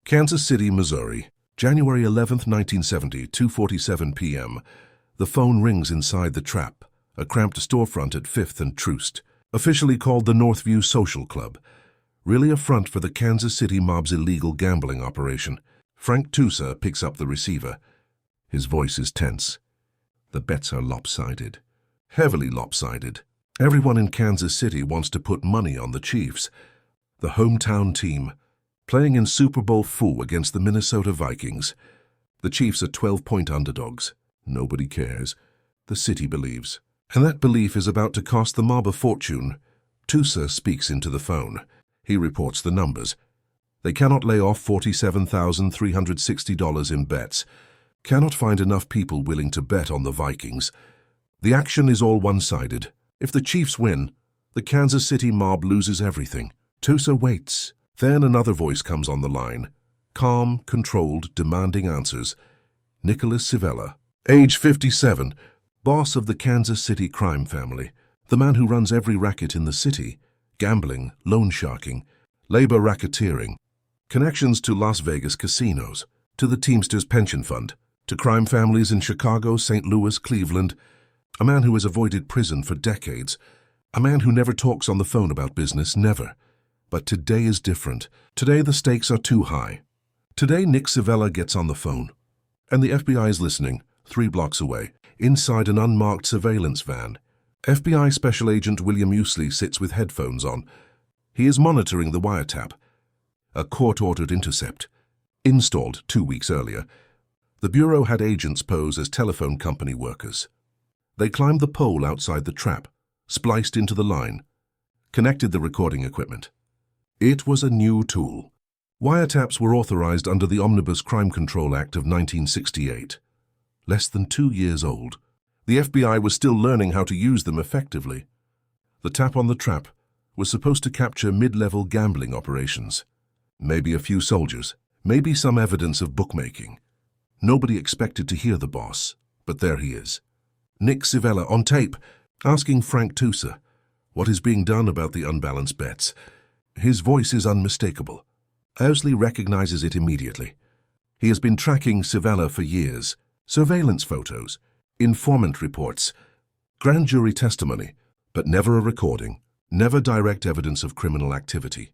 Kansas City, Missouri, January 11, 1970, 2:47 p.m. The phone rings inside the Trap, a cramped storefront at 5th and Troost, officially called the Northview Social Club. Really a front for the Kansas City mob's illegal gambling operation. Frank Tusa picks up the receiver. His voice is tense. The bets are lopsided. Heavily lopsided. Everyone in Kansas City wants to put money on the Chiefs, the hometown team, playing in Super Bowl IV against the Minnesota Vikings. The Chiefs are 12-point underdogs. Nobody cares. The city believes. And that belief is about to cost the mob a fortune. Tusa speaks into the phone. He reports the numbers. They cannot lay off $47,360 in bets. Cannot find enough people willing to bet on the Vikings. The action is all one-sided. If the Chiefs win, the Kansas City mob loses everything. Tusa waits. Then another voice comes on the line. Calm, controlled, demanding answers. Nicholas Civella, age 57, boss of the Kansas City crime family. The man who runs every racket in the city. Gambling, loan sharking, labor racketeering. Connections to Las Vegas casinos, to the Teamsters Pension Fund, to crime families in Chicago, St. Louis, Cleveland. A man who has avoided prison for decades. A man who never talks on the phone about business, never. But today is different. Today the stakes are too high. Today Nick Civella gets on the phone. And the FBI is listening, 3 blocks away, inside an unmarked surveillance van. FBI Special Agent William Usley sits with headphones on. He is monitoring the wiretap. A court-ordered intercept. Installed 2 weeks earlier. The Bureau had agents pose as telephone company workers. They climbed the pole outside the Trap, spliced into the line, connected the recording equipment. It was a new tool. Wiretaps were authorized under the Omnibus Crime Control Act of 1968. Less than 2 years old. The FBI was still learning how to use them effectively. The tap on the Trap was supposed to capture mid-level gambling operations. Maybe a few soldiers, maybe some evidence of bookmaking. Nobody expected to hear the boss, but there he is. Nick Civella on tape, asking Frank Tusa what is being done about the unbalanced bets. His voice is unmistakable. Usley recognizes it immediately. He has been tracking Civella for years. Surveillance photos, informant reports, grand jury testimony, but never a recording, never direct evidence of criminal activity.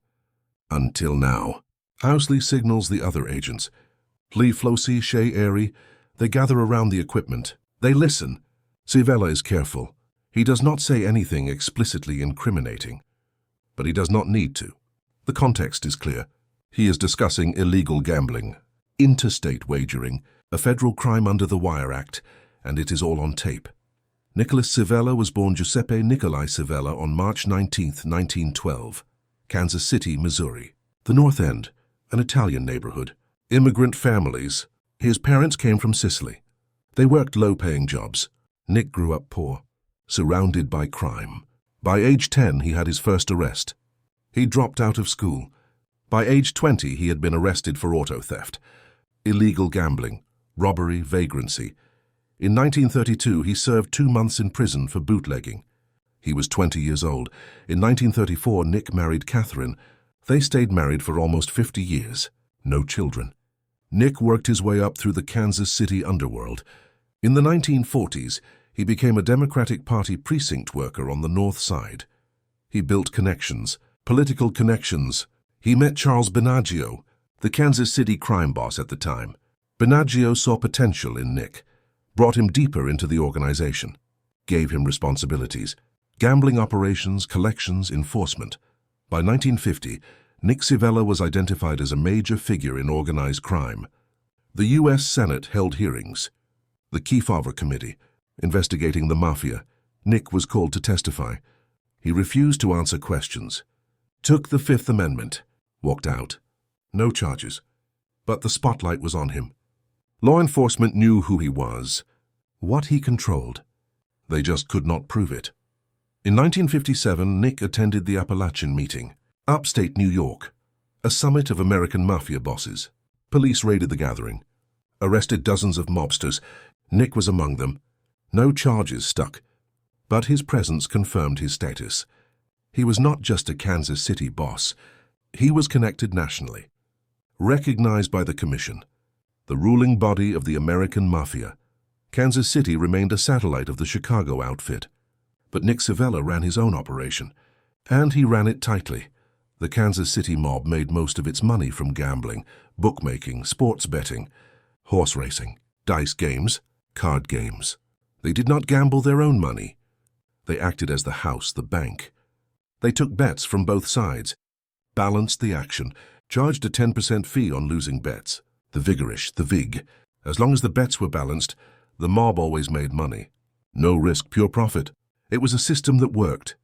Until now. Usley signals the other agents. Lee Flosey, Shea Airy, they gather around the equipment. They listen. Civella is careful. He does not say anything explicitly incriminating. But he does not need to. The context is clear. He is discussing illegal gambling, interstate wagering, a federal crime under the Wire Act, and it is all on tape. Nicholas Civella was born Giuseppe Nicolai Civella on March 19, 1912, Kansas City, Missouri. The North End, an Italian neighborhood. Immigrant families. His parents came from Sicily. They worked low-paying jobs. Nick grew up poor, surrounded by crime. By age 10, he had his first arrest. He dropped out of school. By age 20, he had been arrested for auto theft, illegal gambling, robbery, vagrancy. In 1932, he served 2 months in prison for bootlegging. He was 20 years old. In 1934, Nick married Catherine. They stayed married for almost 50 years. No children. Nick worked his way up through the Kansas City underworld. In the 1940s, he became a Democratic Party precinct worker on the North Side. He built connections, political connections. He met Charles Benaggio, the Kansas City crime boss at the time. Benaggio saw potential in Nick, brought him deeper into the organization, gave him responsibilities, gambling operations, collections, enforcement. By 1950, Nick Civella was identified as a major figure in organized crime. The U.S. Senate held hearings. The KCUR Committee, investigating the Mafia. Nick was called to testify. He refused to answer questions. Took the Fifth Amendment. Walked out. No charges. But the spotlight was on him. Law enforcement knew who he was, what he controlled. They just could not prove it. In 1957, Nick attended the Appalachian meeting, upstate New York, a summit of American Mafia bosses. Police raided the gathering, arrested dozens of mobsters. Nick was among them. No charges stuck, but his presence confirmed his status. He was not just a Kansas City boss. He was connected nationally. Recognized by the Commission, the ruling body of the American Mafia, Kansas City remained a satellite of the Chicago outfit. But Nick Civella ran his own operation, and he ran it tightly. The Kansas City mob made most of its money from gambling, bookmaking, sports betting, horse racing, dice games, card games. They did not gamble their own money. They acted as the house, the bank. They took bets from both sides, balanced the action, charged a 10% fee on losing bets. The vigorish, the vig. As long as the bets were balanced, the mob always made money. No risk, pure profit. It was a system that worked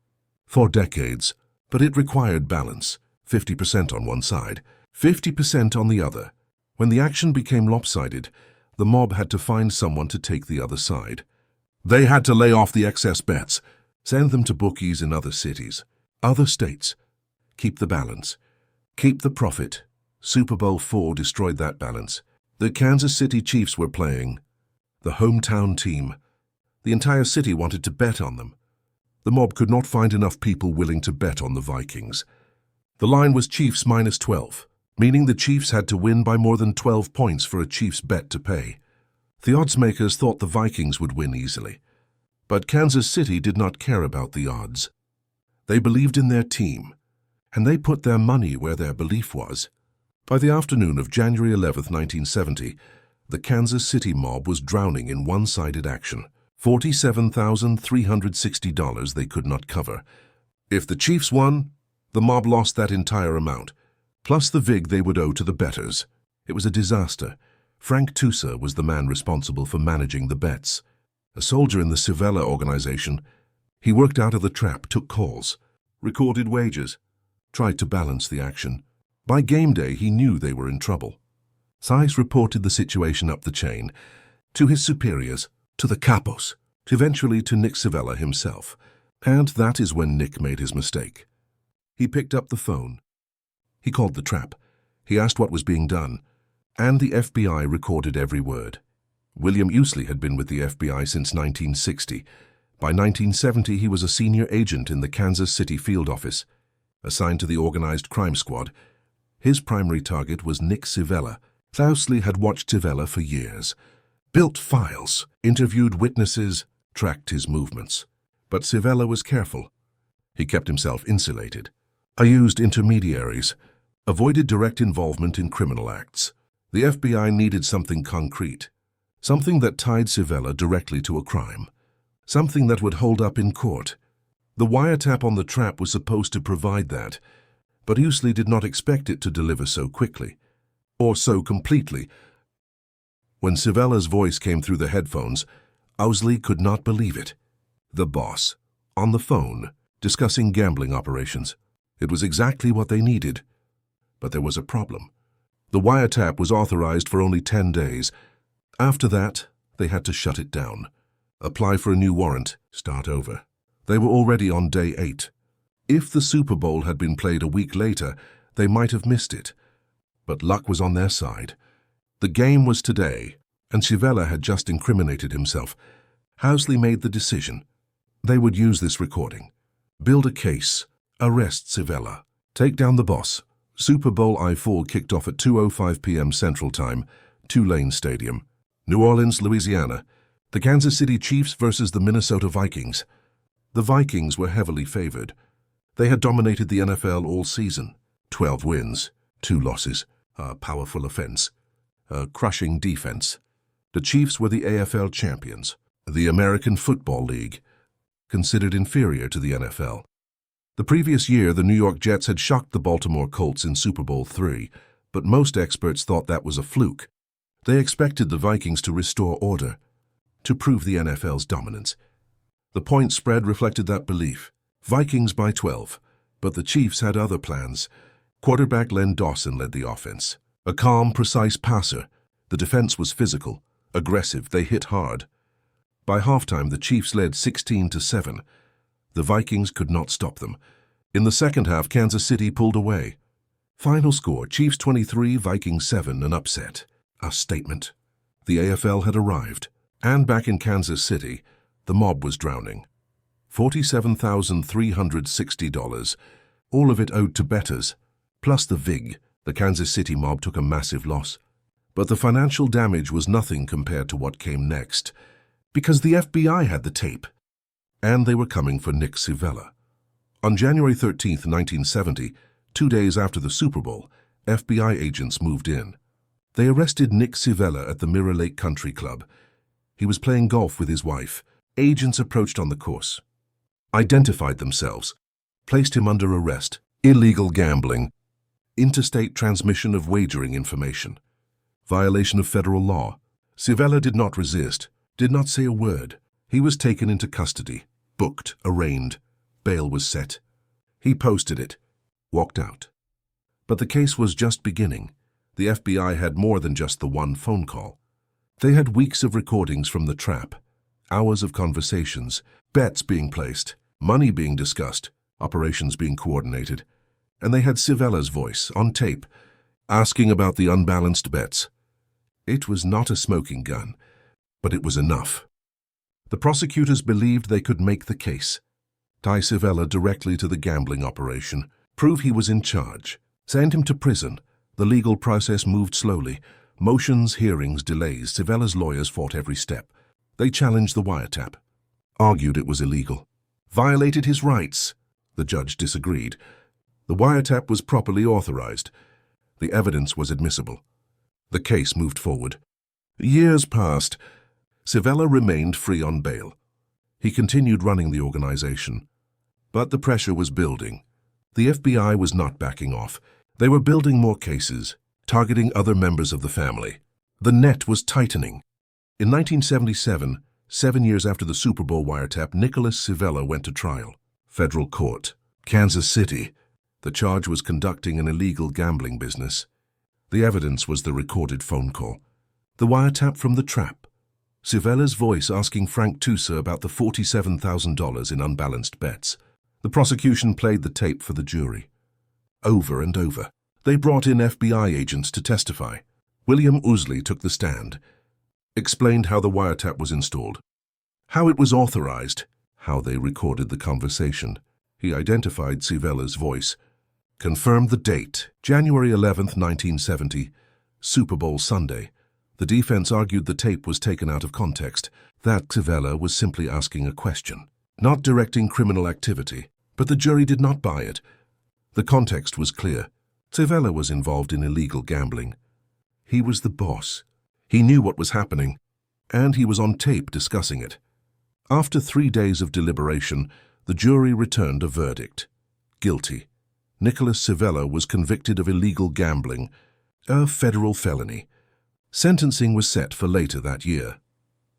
for decades, but it required balance, 50% on one side, 50% on the other. When the action became lopsided, the mob had to find someone to take the other side. They had to lay off the excess bets, send them to bookies in other cities, other states. Keep the balance. Keep the profit. Super Bowl IV destroyed that balance. The Kansas City Chiefs were playing. The hometown team. The entire city wanted to bet on them. The mob could not find enough people willing to bet on the Vikings. The line was Chiefs minus 12, meaning the Chiefs had to win by more than 12 points for a Chiefs bet to pay. The odds makers thought the Vikings would win easily. But Kansas City did not care about the odds. They believed in their team, and they put their money where their belief was. By the afternoon of January 11, 1970, the Kansas City mob was drowning in one-sided action. $47,360 they could not cover. If the Chiefs won, the mob lost that entire amount, plus the vig they would owe to the bettors. It was a disaster. Frank Tusa was the man responsible for managing the bets. A soldier in the Civella organization, he worked out of the trap, took calls, recorded wages, tried to balance the action. By game day, he knew they were in trouble. Size reported the situation up the chain, to his superiors, to the capos, eventually to Nick Civella himself. And that is when Nick made his mistake. He picked up the phone. He called the trap. He asked what was being done, and the FBI recorded every word. William Usley had been with the FBI since 1960. By 1970, he was a senior agent in the Kansas City field office, assigned to the organized crime squad. His primary target was Nick Civella. Usley had watched Civella for years, built files, interviewed witnesses, tracked his movements. But Civella was careful. He kept himself insulated. I used intermediaries, avoided direct involvement in criminal acts. The FBI needed something concrete, something that tied Civella directly to a crime, something that would hold up in court. The wiretap on the trap was supposed to provide that, but Usley did not expect it to deliver so quickly, or so completely. When Civella's voice came through the headphones, Usley could not believe it. The boss, on the phone, discussing gambling operations. It was exactly what they needed. But there was a problem. The wiretap was authorized for only 10 days. After that, they had to shut it down. Apply for a new warrant, start over. They were already on day 8. If the Super Bowl had been played a week later, they might have missed it. But luck was on their side. The game was today, and Civella had just incriminated himself. Usley made the decision. They would use this recording, build a case, arrest Civella, take down the boss. Super Bowl IV kicked off at 2:05 p.m. Central Time, Tulane Stadium, New Orleans, Louisiana. The Kansas City Chiefs versus the Minnesota Vikings. The Vikings were heavily favored. They had dominated the NFL all season. 12 wins, 2 losses, a powerful offense, a crushing defense. The Chiefs were the AFL champions, the American Football League, considered inferior to the NFL. The previous year, the New York Jets had shocked the Baltimore Colts in Super Bowl III, but most experts thought that was a fluke. They expected the Vikings to restore order, to prove the NFL's dominance. The point spread reflected that belief. Vikings by 12, but the Chiefs had other plans. Quarterback Len Dawson led the offense. A calm, precise passer. The defense was physical, aggressive, they hit hard. By halftime, the Chiefs led 16-7. The Vikings could not stop them. In the second half, Kansas City pulled away. Final score, Chiefs 23, Vikings 7, an upset. A statement. The AFL had arrived, and back in Kansas City, the mob was drowning. $47,360, all of it owed to bettors, plus the vig, The Kansas City mob took a massive loss. But the financial damage was nothing compared to what came next, because the FBI had the tape, and they were coming for Nick Civella. On January 13, 1970, 2 days after the Super Bowl, FBI agents moved in. They arrested Nick Civella at the Mirror Lake Country Club. He was playing golf with his wife. Agents approached on the course, identified themselves, placed him under arrest, illegal gambling, interstate transmission of wagering information, violation of federal law. Civella did not resist, did not say a word. He was taken into custody, booked, arraigned. Bail was set. He posted it, walked out. But the case was just beginning. The FBI had more than just the one phone call. They had weeks of recordings from the trap, hours of conversations, bets being placed, money being discussed, operations being coordinated, and they had Civella's voice on tape, asking about the unbalanced bets. It was not a smoking gun, but it was enough. The prosecutors believed they could make the case, tie Civella directly to the gambling operation, prove he was in charge, send him to prison. The legal process moved slowly. Motions, hearings, delays. Civella's lawyers fought every step. They challenged the wiretap, argued it was illegal, violated his rights. The judge disagreed. The wiretap was properly authorized. The evidence was admissible. The case moved forward. Years passed. Civella remained free on bail. He continued running the organization. But the pressure was building. The FBI was not backing off. They were building more cases, targeting other members of the family. The net was tightening. In 1977, 7 years after the Super Bowl wiretap, Nicholas Civella went to trial. Federal court, Kansas City. The charge was conducting an illegal gambling business. The evidence was the recorded phone call, the wiretap from the trap, Civella's voice asking Frank Tusa about the $47,000 in unbalanced bets. The prosecution played the tape for the jury. Over and over. They brought in FBI agents to testify. William Ousley took the stand, explained how the wiretap was installed, how it was authorized, how they recorded the conversation. He identified Civella's voice, confirmed the date, January 11, 1970, Super Bowl Sunday. The defense argued the tape was taken out of context, that Civella was simply asking a question, not directing criminal activity. But the jury did not buy it. The context was clear. Civella was involved in illegal gambling. He was the boss. He knew what was happening, and he was on tape discussing it. After 3 days of deliberation, the jury returned a verdict. Guilty. Nicholas Civella was convicted of illegal gambling, a federal felony. Sentencing was set for later that year.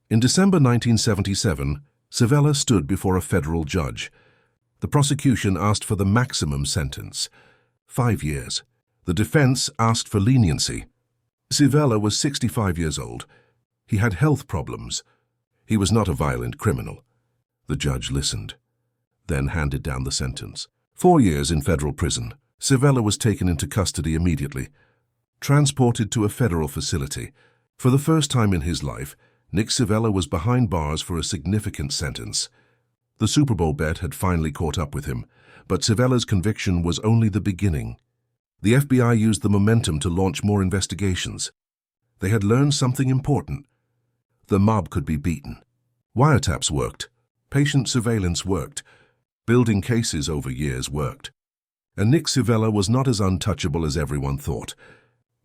In December 1977, Civella stood before a federal judge. The prosecution asked for the maximum sentence, 5 years. The defense asked for leniency. Civella was 65 years old. He had health problems. He was not a violent criminal. The judge listened, then handed down the sentence. 4 years in federal prison. Civella was taken into custody immediately, transported to a federal facility. For the first time in his life, Nick Civella was behind bars for a significant sentence. The Super Bowl bet had finally caught up with him, but Civella's conviction was only the beginning. The FBI used the momentum to launch more investigations. They had learned something important. The mob could be beaten. Wiretaps worked. Patient surveillance worked. Building cases over years worked. And Nick Civella was not as untouchable as everyone thought.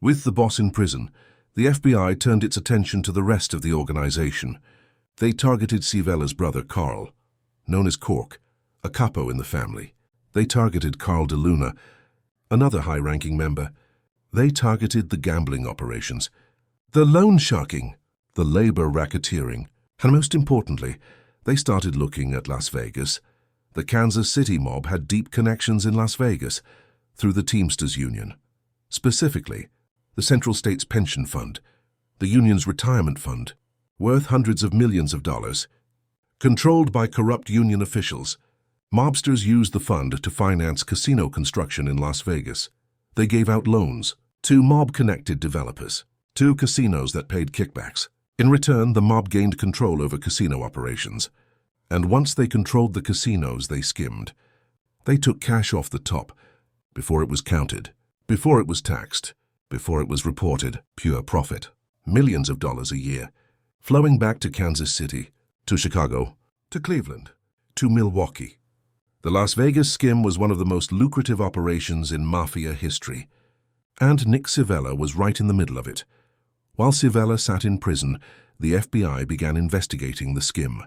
With the boss in prison, the FBI turned its attention to the rest of the organization. They targeted Civella's brother Carl, known as Cork, a capo in the family. They targeted Carl DeLuna, another high-ranking member. They targeted the gambling operations, the loan sharking, the labor racketeering, and most importantly, they started looking at Las Vegas. The Kansas City mob had deep connections in Las Vegas through the Teamsters Union. Specifically, the Central States Pension Fund, the union's retirement fund, worth hundreds of millions of dollars. Controlled by corrupt union officials, mobsters used the fund to finance casino construction in Las Vegas. They gave out loans to mob-connected developers, to casinos that paid kickbacks. In return, the mob gained control over casino operations. And once they controlled the casinos, they skimmed. They took cash off the top before it was counted. Before it was taxed, before it was reported, pure profit. Millions of dollars a year, flowing back to Kansas City, to Chicago, to Cleveland, to Milwaukee. The Las Vegas skim was one of the most lucrative operations in Mafia history, and Nick Civella was right in the middle of it. While Civella sat in prison, the FBI began investigating the skim.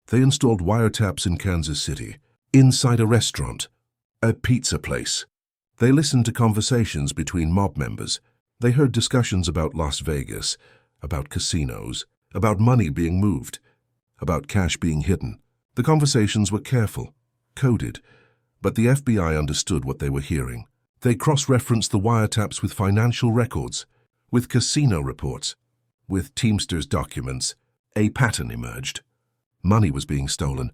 They installed wiretaps in Kansas City, inside a restaurant, a pizza place. They listened to conversations between mob members. They heard discussions about Las Vegas, about casinos, about money being moved, about cash being hidden. The conversations were careful, coded, but the FBI understood what they were hearing. They cross-referenced the wiretaps with financial records, with casino reports, with Teamsters documents. A pattern emerged. Money was being stolen,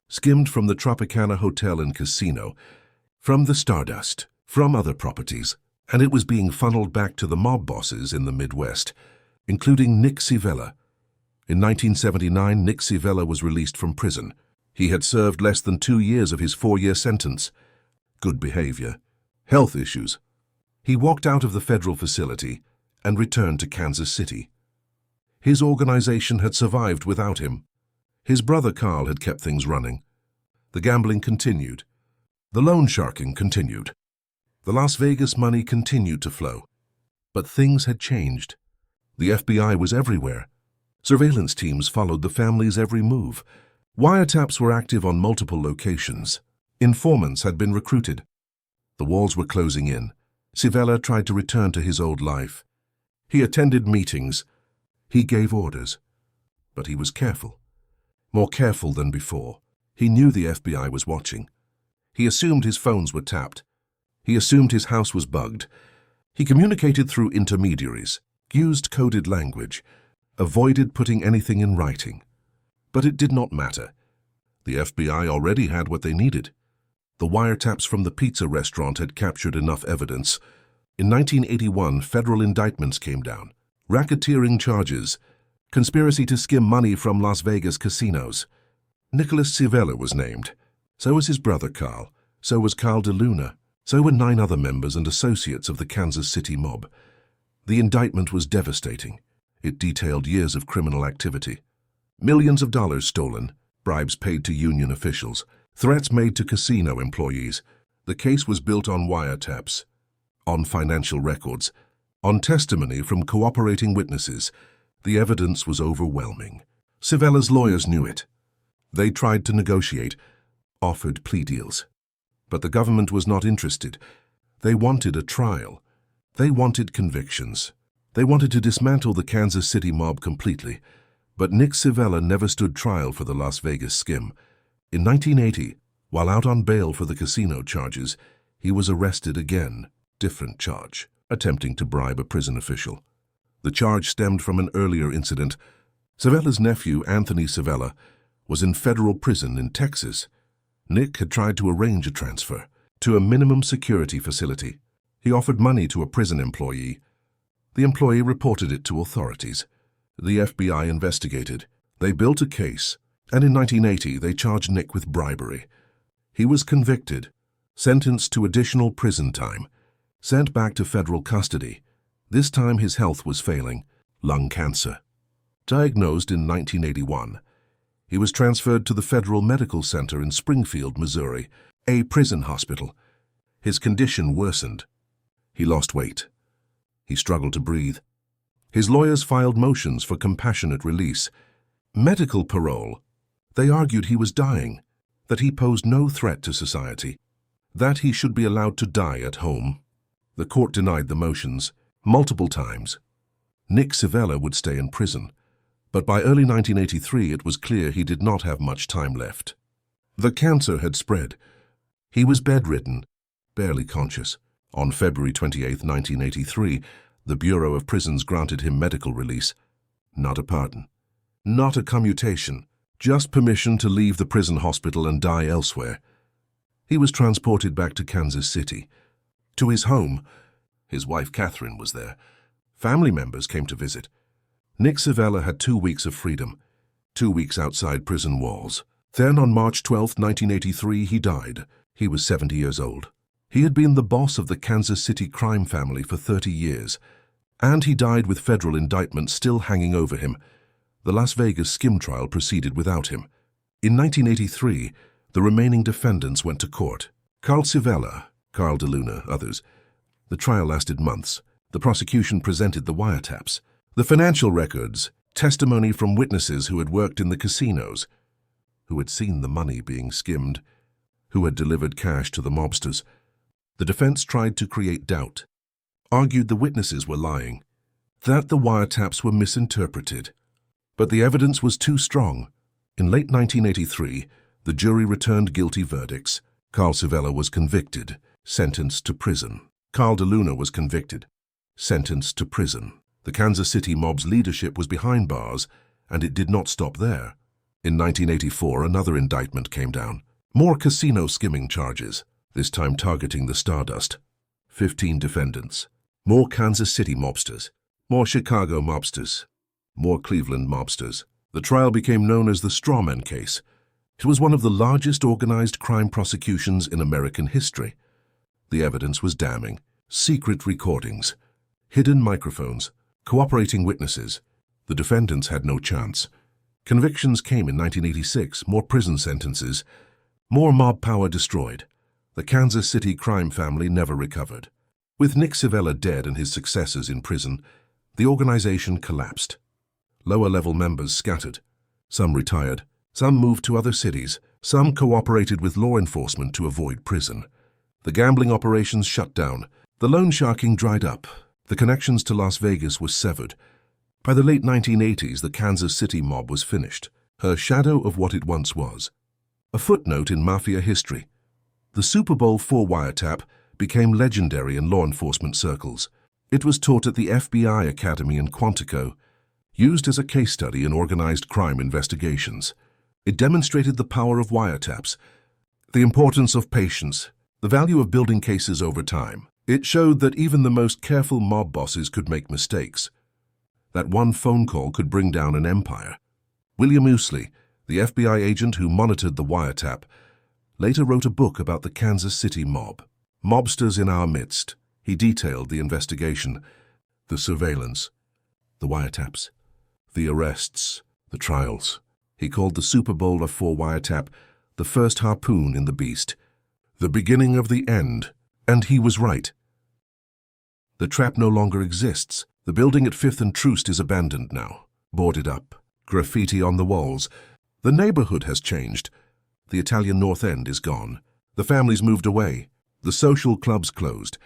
skimmed from the Tropicana Hotel and Casino, from the Stardust, from other properties, and it was being funneled back to the mob bosses in the Midwest, including Nick Civella. In 1979, Nick Civella was released from prison. He had served less than 2 years of his 4-year sentence. Good behavior. Health issues. He walked out of the federal facility and returned to Kansas City. His organization had survived without him. His brother Carl had kept things running. The gambling continued. The loan sharking continued. The Las Vegas money continued to flow. But things had changed. The FBI was everywhere. Surveillance teams followed the family's every move. Wiretaps were active on multiple locations. Informants had been recruited. The walls were closing in. Civella tried to return to his old life. He attended meetings. He gave orders. But he was careful. More careful than before. He knew the FBI was watching. He assumed his phones were tapped. He assumed his house was bugged. He communicated through intermediaries, used coded language, avoided putting anything in writing. But it did not matter. The FBI already had what they needed. The wiretaps from the pizza restaurant had captured enough evidence. In 1981, federal indictments came down. Racketeering charges, conspiracy to skim money from Las Vegas casinos. Nicholas Civella was named. So was his brother Carl. So was Carl DeLuna. So were 9 other members and associates of the Kansas City mob. The indictment was devastating. It detailed years of criminal activity. Millions of dollars stolen, bribes paid to union officials, threats made to casino employees. The case was built on wiretaps, on financial records, on testimony from cooperating witnesses. The evidence was overwhelming. Civella's lawyers knew it. They tried to negotiate, offered plea deals. But the government was not interested. They wanted a trial. They wanted convictions. They wanted to dismantle the Kansas City mob completely. But Nick Civella never stood trial for the Las Vegas skim. In 1980, while out on bail for the casino charges, he was arrested again, different charge, attempting to bribe a prison official. The charge stemmed from an earlier incident. Civella's nephew, Anthony Civella, was in federal prison in Texas. Nick had tried to arrange a transfer to a minimum security facility. He offered money to a prison employee. The employee reported it to authorities. The FBI investigated. They built a case, and in 1980 they charged Nick with bribery. He was convicted, sentenced to additional prison time, sent back to federal custody. This time his health was failing, lung cancer. Diagnosed in 1981, he was transferred to the Federal Medical Center in Springfield, Missouri, a prison hospital. His condition worsened. He lost weight. He struggled to breathe. His lawyers filed motions for compassionate release. Medical parole. They argued he was dying, that he posed no threat to society, that he should be allowed to die at home. The court denied the motions multiple times. Nick Civella would stay in prison. But by early 1983, it was clear he did not have much time left. The cancer had spread. He was bedridden, barely conscious. On February 28, 1983, the Bureau of Prisons granted him medical release. Not a pardon. Not a commutation. Just permission to leave the prison hospital and die elsewhere. He was transported back to Kansas City. To his home. His wife Catherine was there. Family members came to visit. Nick Civella had 2 weeks of freedom, 2 weeks outside prison walls. Then on March 12, 1983, he died. He was 70 years old. He had been the boss of the Kansas City crime family for 30 years, and he died with federal indictments still hanging over him. The Las Vegas skim trial proceeded without him. In 1983, the remaining defendants went to court. Carl Civella, Carl DeLuna, others. The trial lasted months. The prosecution presented the wiretaps, the financial records, testimony from witnesses who had worked in the casinos, who had seen the money being skimmed, who had delivered cash to the mobsters. The defense tried to create doubt, argued the witnesses were lying, that the wiretaps were misinterpreted. But the evidence was too strong. In late 1983, the jury returned guilty verdicts. Carl Civella was convicted, sentenced to prison. Carl DeLuna was convicted, sentenced to prison. The Kansas City mob's leadership was behind bars, and it did not stop there. In 1984, another indictment came down. More casino skimming charges, this time targeting the Stardust. 15 defendants. More Kansas City mobsters. More Chicago mobsters. More Cleveland mobsters. The trial became known as the Strawman case. It was one of the largest organized crime prosecutions in American history. The evidence was damning. Secret recordings, hidden microphones, cooperating witnesses. The defendants had no chance. Convictions came in 1986, more prison sentences, more mob power destroyed. The Kansas City crime family never recovered. With Nick Civella dead and his successors in prison, the organization collapsed. Lower-level members scattered. Some retired. Some moved to other cities. Some cooperated with law enforcement to avoid prison. The gambling operations shut down. The loan sharking dried up. The connections to Las Vegas were severed. By the late 1980s, the Kansas City mob was finished, a shadow of what it once was. A footnote in Mafia history. The Super Bowl IV wiretap became legendary in law enforcement circles. It was taught at the FBI Academy in Quantico, used as a case study in organized crime investigations. It demonstrated the power of wiretaps, the importance of patience, the value of building cases over time. It showed that even the most careful mob bosses could make mistakes, that one phone call could bring down an empire. William Ousley, the FBI agent who monitored the wiretap, later wrote a book about the Kansas City mob. Mobsters in Our Midst. He detailed the investigation, the surveillance, the wiretaps, the arrests, the trials. He called the Super Bowl IV wiretap the first harpoon in the beast, the beginning of the end, and he was right. The trap no longer exists. The building at 5th and Troost is abandoned now, boarded up, graffiti on the walls. The neighborhood has changed. The Italian North End is gone. The families moved away. The social clubs closed.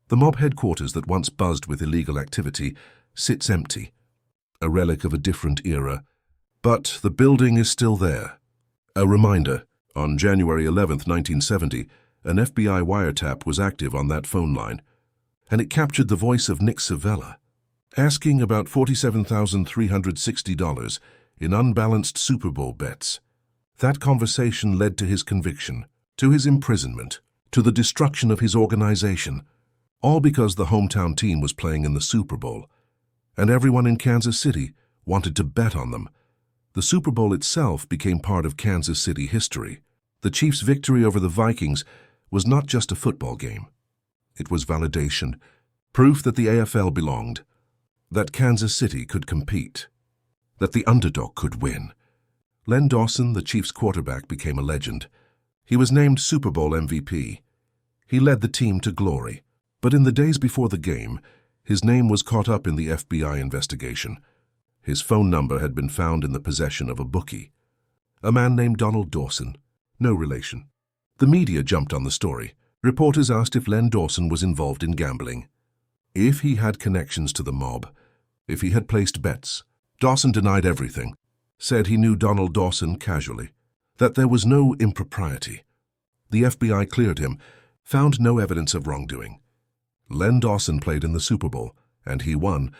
The mob headquarters that once buzzed with illegal activity sits empty, a relic of a different era. But the building is still there. A reminder, on January 11, 1970, an FBI wiretap was active on that phone line, and it captured the voice of Nick Civella, asking about $47,360 in unbalanced Super Bowl bets. That conversation led to his conviction, to his imprisonment, to the destruction of his organization, all because the hometown team was playing in the Super Bowl, and everyone in Kansas City wanted to bet on them. The Super Bowl itself became part of Kansas City history. The Chiefs' victory over the Vikings was not just a football game. It was validation, proof that the AFL belonged, that Kansas City could compete, that the underdog could win. Len Dawson, the Chiefs' quarterback, became a legend. He was named Super Bowl MVP. He led the team to glory. But in the days before the game, his name was caught up in the FBI investigation. His phone number had been found in the possession of a bookie, a man named Donald Dawson, no relation. The media jumped on the story. Reporters asked if Len Dawson was involved in gambling, if he had connections to the mob, if he had placed bets. Dawson denied everything, said he knew Donald Dawson casually, that there was no impropriety. The FBI cleared him, found no evidence of wrongdoing. Len Dawson played in the Super Bowl, and he won,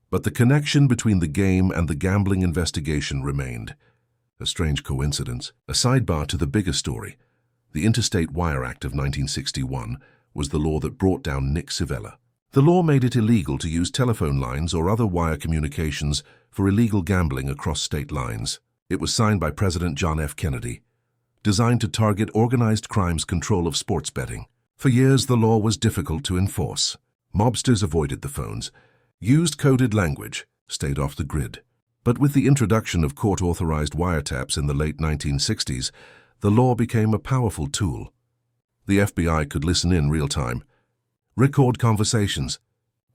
but the connection between the game and the gambling investigation remained. A strange coincidence. A sidebar to the bigger story. The Interstate Wire Act of 1961 was the law that brought down Nick Civella. The law made it illegal to use telephone lines or other wire communications for illegal gambling across state lines. It was signed by President John F. Kennedy, designed to target organized crime's control of sports betting. For years, the law was difficult to enforce. Mobsters avoided the phones, used coded language, stayed off the grid. But with the introduction of court-authorized wiretaps in the late 1960s, the law became a powerful tool. The FBI could listen in real time, record conversations,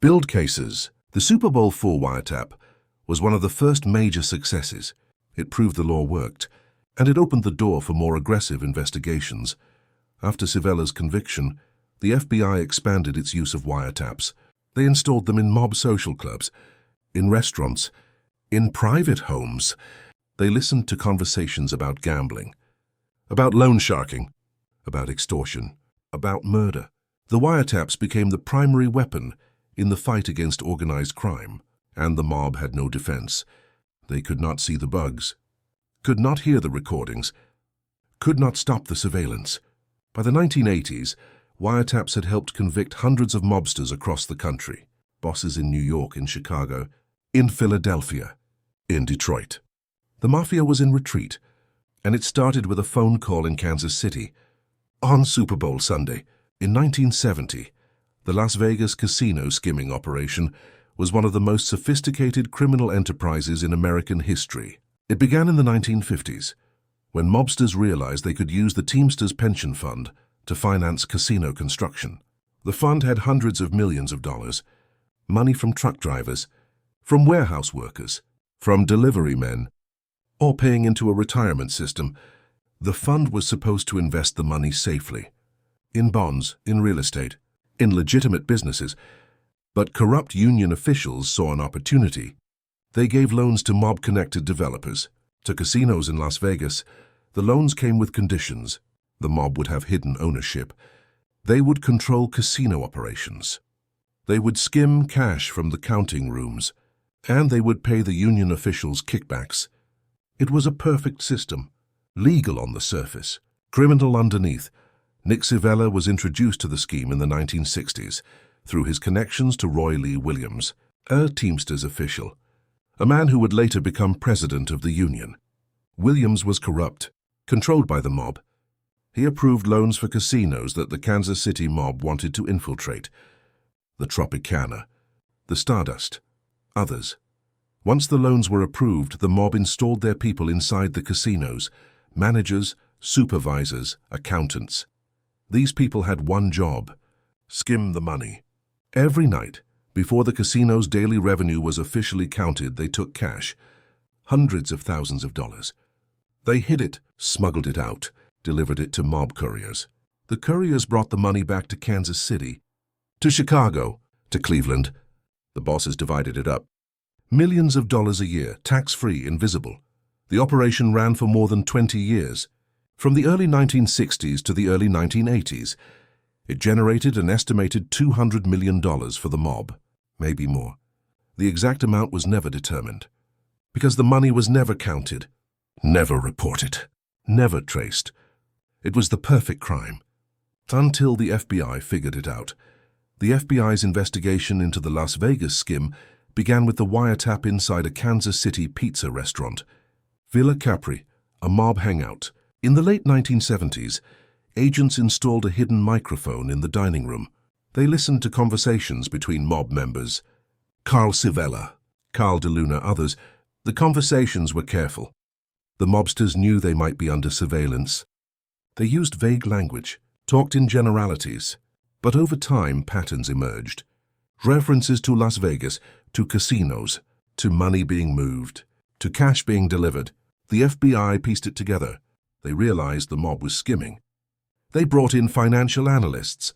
build cases. The Super Bowl IV wiretap was one of the first major successes. It proved the law worked, and it opened the door for more aggressive investigations. After Civella's conviction, the FBI expanded its use of wiretaps. They installed them in mob social clubs, in restaurants, in private homes. They listened to conversations about gambling, about loan sharking, about extortion, about murder. The wiretaps became the primary weapon in the fight against organized crime, and the mob had no defense. They could not see the bugs, could not hear the recordings, could not stop the surveillance. By the 1980s, wiretaps had helped convict hundreds of mobsters across the country, bosses in New York, in Chicago, in Philadelphia, in Detroit. The Mafia was in retreat, and it started with a phone call in Kansas City. On Super Bowl Sunday, in 1970, the Las Vegas casino skimming operation was one of the most sophisticated criminal enterprises in American history. It began in the 1950s, when mobsters realized they could use the Teamsters Pension Fund to finance casino construction. The fund had hundreds of millions of dollars, money from truck drivers, from warehouse workers, from delivery men, or paying into a retirement system. The fund was supposed to invest the money safely, in bonds, in real estate, in legitimate businesses. But corrupt union officials saw an opportunity. They gave loans to mob-connected developers. To casinos in Las Vegas, the loans came with conditions. The mob would have hidden ownership. They would control casino operations. They would skim cash from the counting rooms, and they would pay the union officials kickbacks. It was a perfect system, legal on the surface, criminal underneath. Nick Civella was introduced to the scheme in the 1960s through his connections to Roy Lee Williams, a Teamsters official, a man who would later become president of the union. Williams was corrupt, controlled by the mob. He approved loans for casinos that the Kansas City mob wanted to infiltrate. The Tropicana, the Stardust, others. Once the loans were approved, the mob installed their people inside the casinos, managers, supervisors, accountants. These people had one job: skim the money. Every night, before the casino's daily revenue was officially counted, they took cash, hundreds of thousands of dollars. They hid it, smuggled it out, delivered it to mob couriers. The couriers brought the money back to Kansas City, to Chicago, to Cleveland. The bosses divided it up. Millions of dollars a year, tax-free, invisible. The operation ran for more than 20 years. From the early 1960s to the early 1980s, it generated an estimated $200 million for the mob, maybe more. The exact amount was never determined, because the money was never counted, never reported, never traced. It was the perfect crime, until the FBI figured it out. The FBI's investigation into the Las Vegas skim began with the wiretap inside a Kansas City pizza restaurant, Villa Capri, a mob hangout. In the late 1970s, agents installed a hidden microphone in the dining room. They listened to conversations between mob members. Carl Civella, Carl DeLuna, others. The conversations were careful. The mobsters knew they might be under surveillance. They used vague language, talked in generalities, but over time patterns emerged. References to Las Vegas, to casinos, to money being moved, to cash being delivered. The FBI pieced it together. They realized the mob was skimming. They brought in financial analysts.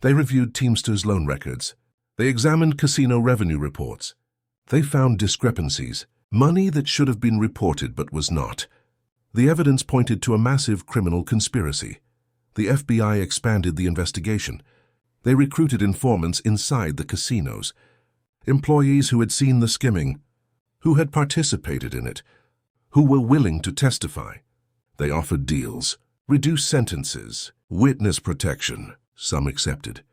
They reviewed Teamsters' loan records. They examined casino revenue reports. They found discrepancies, money that should have been reported but was not. The evidence pointed to a massive criminal conspiracy. The FBI expanded the investigation. They recruited informants inside the casinos, employees who had seen the skimming, who had participated in it, who were willing to testify. They offered deals, reduced sentences, witness protection. Some accepted.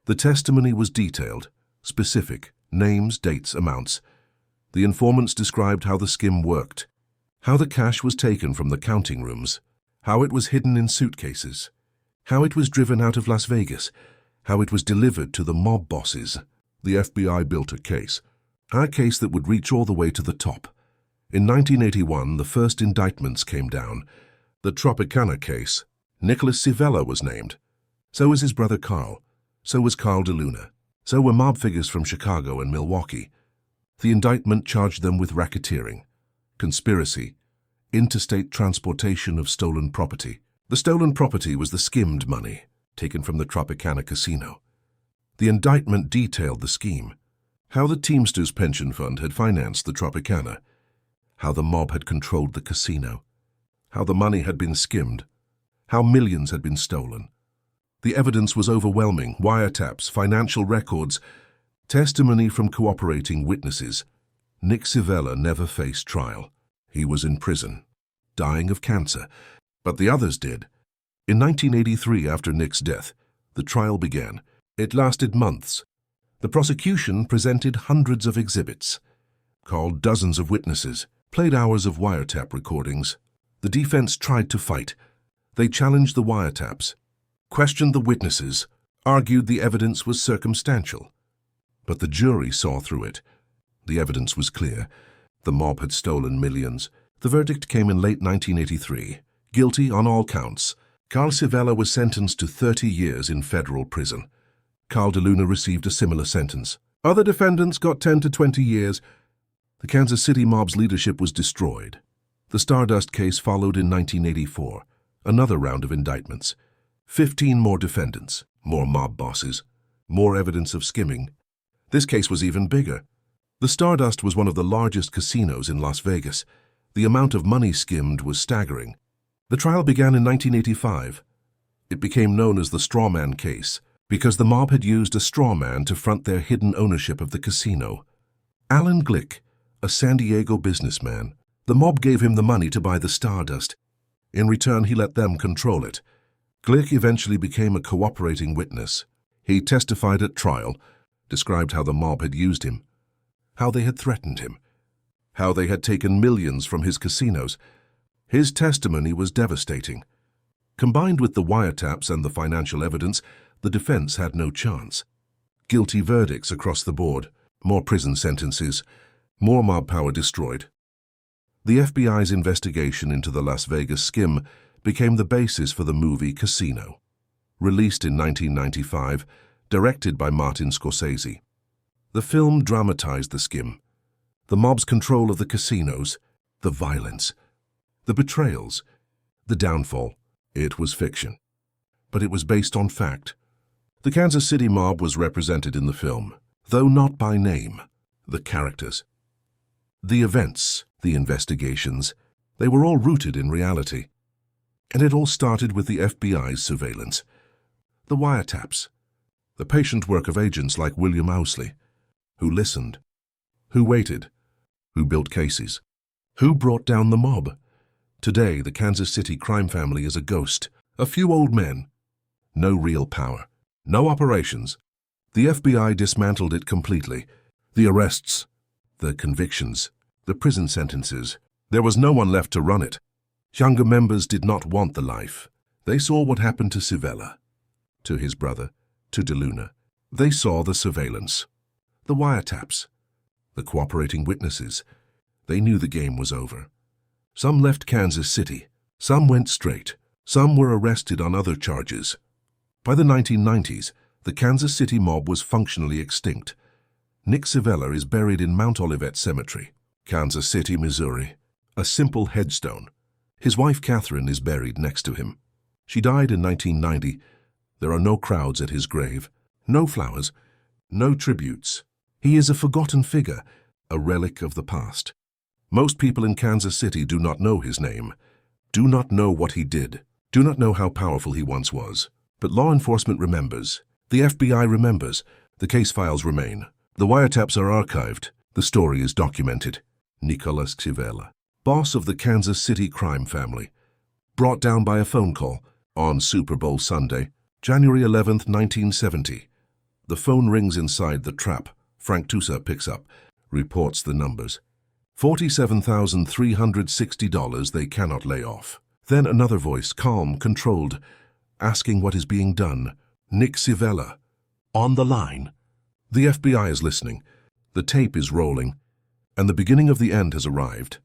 The testimony was detailed, specific, names, dates, amounts. The informants described how the skim worked, how the cash was taken from the counting rooms, how it was hidden in suitcases, How it was driven out of Las Vegas, how it was delivered to the mob bosses. The FBI built a case that would reach all the way to the top. In 1981, the first indictments came down. The Tropicana case. Nicholas Civella was named. So was his brother Carl. So was Carl DeLuna. So were mob figures from Chicago and Milwaukee. The indictment charged them with racketeering, conspiracy, interstate transportation of stolen property. The stolen property was the skimmed money taken from the Tropicana casino. The indictment detailed the scheme, how the Teamsters pension fund had financed the Tropicana, how the mob had controlled the casino, how the money had been skimmed, how millions had been stolen. The evidence was overwhelming: wiretaps, financial records, testimony from cooperating witnesses. Nick Civella never faced trial. He was in prison, dying of cancer, but the others did. In 1983, after Nick's death, the trial began. It lasted months. The prosecution presented hundreds of exhibits, called dozens of witnesses, played hours of wiretap recordings. The defense tried to fight. They challenged the wiretaps, questioned the witnesses, argued the evidence was circumstantial. But the jury saw through it. The evidence was clear. The mob had stolen millions. The verdict came in late 1983. Guilty on all counts. Carl Civella was sentenced to 30 years in federal prison. Carl DeLuna received a similar sentence. Other defendants got 10 to 20 years. The Kansas City mob's leadership was destroyed. The Stardust case followed in 1984. Another round of indictments. 15 more defendants, more mob bosses, more evidence of skimming. This case was even bigger. The Stardust was one of the largest casinos in Las Vegas. The amount of money skimmed was staggering. The trial began in 1985. It became known as the strawman case because the mob had used a straw man to front their hidden ownership of the casino. Alan Glick, a San Diego businessman. The mob gave him the money to buy the Stardust. In return, he let them control it. Glick eventually became a cooperating witness. He testified at trial, described how the mob had used him, how they had threatened him, how they had taken millions from his casinos. His testimony was devastating. Combined with the wiretaps and the financial evidence, the defense had no chance. Guilty verdicts across the board, more prison sentences, more mob power destroyed. The FBI's investigation into the Las Vegas skim became the basis for the movie Casino, released in 1995, directed by Martin Scorsese. The film dramatized the skim, the mob's control of the casinos, the violence, the betrayals, the downfall. It was fiction, but it was based on fact. The Kansas City mob was represented in the film, though not by name. The characters, the events, the investigations, they were all rooted in reality. And it all started with the FBI's surveillance, the wiretaps, the patient work of agents like William Owsley, who listened, who waited, who built cases, who brought down the mob. Today, the Kansas City crime family is a ghost, a few old men, no real power, no operations. The FBI dismantled it completely. The arrests, the convictions, the prison sentences. There was no one left to run it. Younger members did not want the life. They saw what happened to Civella, to his brother, to DeLuna. They saw the surveillance, the wiretaps, the cooperating witnesses. They knew the game was over. Some left Kansas City. Some went straight. Some were arrested on other charges. By the 1990s, the Kansas City mob was functionally extinct. Nick Civella is buried in Mount Olivet Cemetery, Kansas City, Missouri. A simple headstone. His wife Catherine is buried next to him. She died in 1990. There are no crowds at his grave, no flowers, no tributes. He is a forgotten figure, a relic of the past. Most people in Kansas City do not know his name, do not know what he did, do not know how powerful he once was. But law enforcement remembers. The FBI remembers. The case files remain. The wiretaps are archived. The story is documented. Nicholas Civella, boss of the Kansas City crime family, brought down by a phone call on Super Bowl Sunday, January 11, 1970. The phone rings inside the trap. Frank Tusa picks up, reports the numbers. $47,360 they cannot lay off. Then another voice, calm, controlled. asking what is being done. Nick Civella. On the line. The FBI is listening. The tape is rolling. And the beginning of the end has arrived.